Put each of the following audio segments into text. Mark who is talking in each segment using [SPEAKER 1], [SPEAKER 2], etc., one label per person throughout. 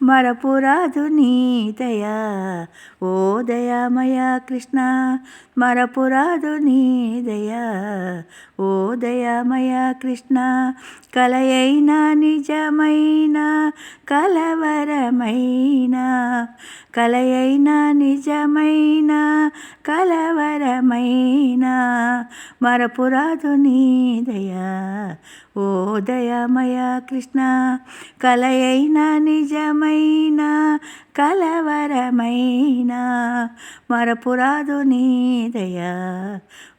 [SPEAKER 1] మరపురాదు నీ దయా ఓ దయామయ కృష్ణ, మరపురాదు నీ దయా ఓ దయామయ కృష్ణ. కలయైన నిజమైన కలవరమైన, కలయైన నిజమైన కలవరమైన, మరపురాదు నీ దయా ఓ దయామయ కృష్ణ. కలయైన నిజమైన కలవరమైన, మరపురాదు నీ దయా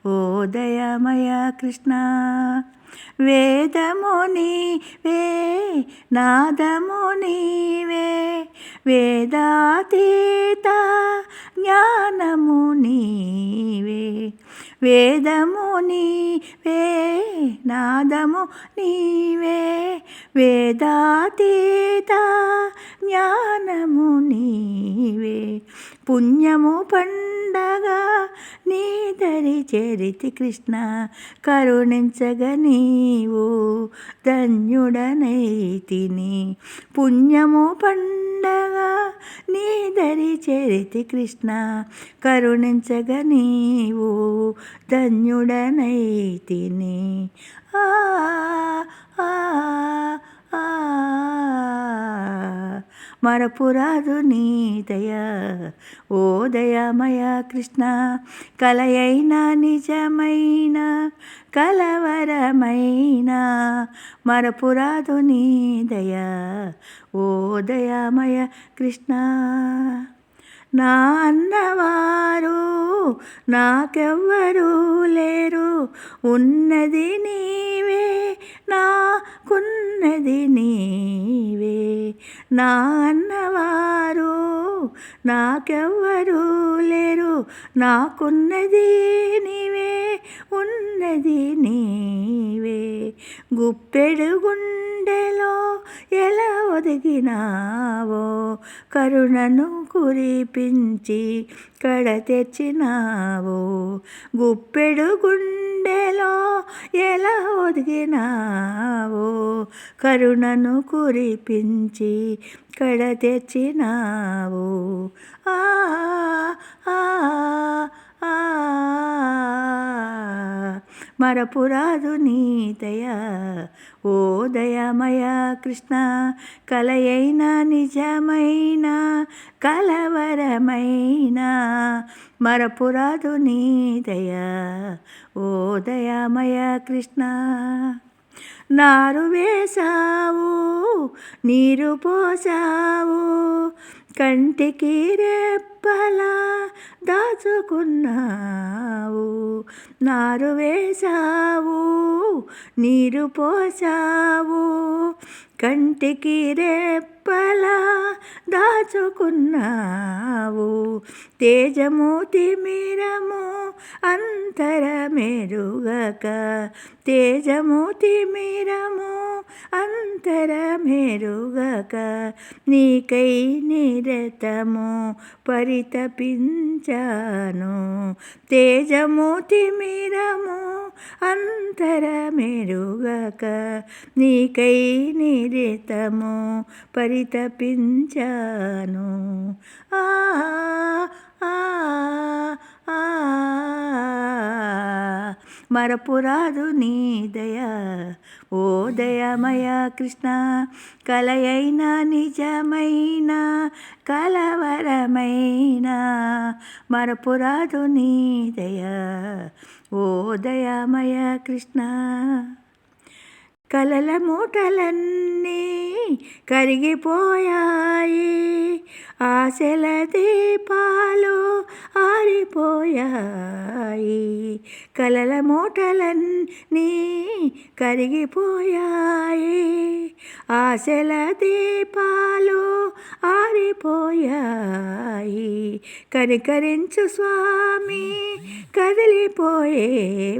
[SPEAKER 1] ఓ దయామయ కృష్ణ. వేదము నీవే నాదము నీవే, వేదాతీత జ్ఞానము నీవే. వేదము నీవే నాదము నీవే, వేదాతీత జ్ఞానము నీవే. పుణ్యము పండగ నీ దరి చేరితి కృష్ణ, కరుణించగ నీవు ధన్యుడనైతిని. పుణ్యము పండగ నీ దరి చేరితి కృష్ణ, కరుణించగ నీవు ధన్యుడనైతిని. ఆ ఆ ఆ మరపురాదు నీ దయా ఓ దయామయ కృష్ణ. కలయైన నిజమైన కలవరమైన, మరపురాదు నీ దయా ఓ దయామయ కృష్ణ. నా అన్నవారు నాకెవ్వరూ లేరు, ఉన్నది నీవే నాకున్నది నీవే. నా అన్నవారు నాకెవ్వరూ లేరు, నాకున్నది నీవే ఉన్నది నీవే. గుప్పెడు గుండెలో ఎలా ఒదిగినావో, కరుణను కురిపించి కడ తెచ్చినావో. గుప్పెడు గుండెలో ఎలా ఒదిగినావో, కరుణను కురిపించి కడ తెచ్చినావో. ఆ ఆ ఆ మరపురాదు నీ దయా ఓ దయామయ కృష్ణ. కలయైన నిజమైన కలవరమైన, మరపురాదు నీ దయా ఓ దయామయ కృష్ణ. నారు వేసావు నీరు పోసావు, కంటికి రెప్పలా దాచుకున్నావు. నారు వేసావు నీరు పోసావు, కంటికి రెప్పలా దాచుకున్నావు. తేజము తిమిరము అంతరమెరుగక, తేజము తిమిరము అంతరమెరుగక, నీకై నిరతము పరితపించాను. తేజము తిమిరము అంతరమెరుగక, నీకై నిరతము పరితపించాను. ఆ ఆ ఆ మరపురాదు నీ దయా ఓ దయామయ కృష్ణ. కలయైన నిజమైన కలవరమైన, మరపురాదు నీ దయా ఓ దయామయ కృష్ణ. కలల మూటలన్నీ కరిగిపోయాయి, ఆశల దీపాలు ఆరిపోయాయి. కలల మూటలన్నీ కరిగిపోయాయి, ఆశల దీపాలు ఆరిపోయాయి. కనికరించు స్వామి కదిలిపోయే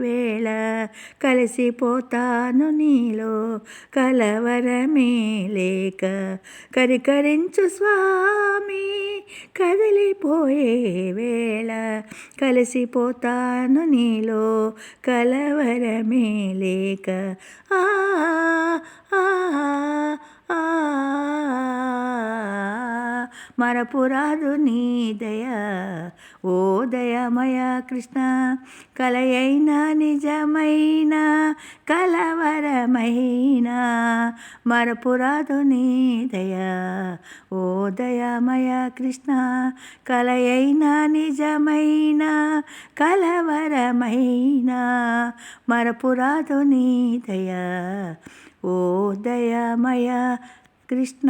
[SPEAKER 1] వేళ, కలిసిపోతాను నీలో కలవరమే లేక. కనికరించు స్వామి కదిలిపోయే వేళ, కలిసిపోతాను నీలో కలవరమే లేక. ఆ ఆ ఆ మరపురాదు నీ దయ ఓ దయమయ కృష్ణ కలయైన నిజమైన కలవరమైన మరపురాదు నీ దయ ఓ దయమయ కృష్ణ కలయైన నిజమైన కలవరమైన మరపురాదు నీ దయ ఓ దయమయ కృష్ణ.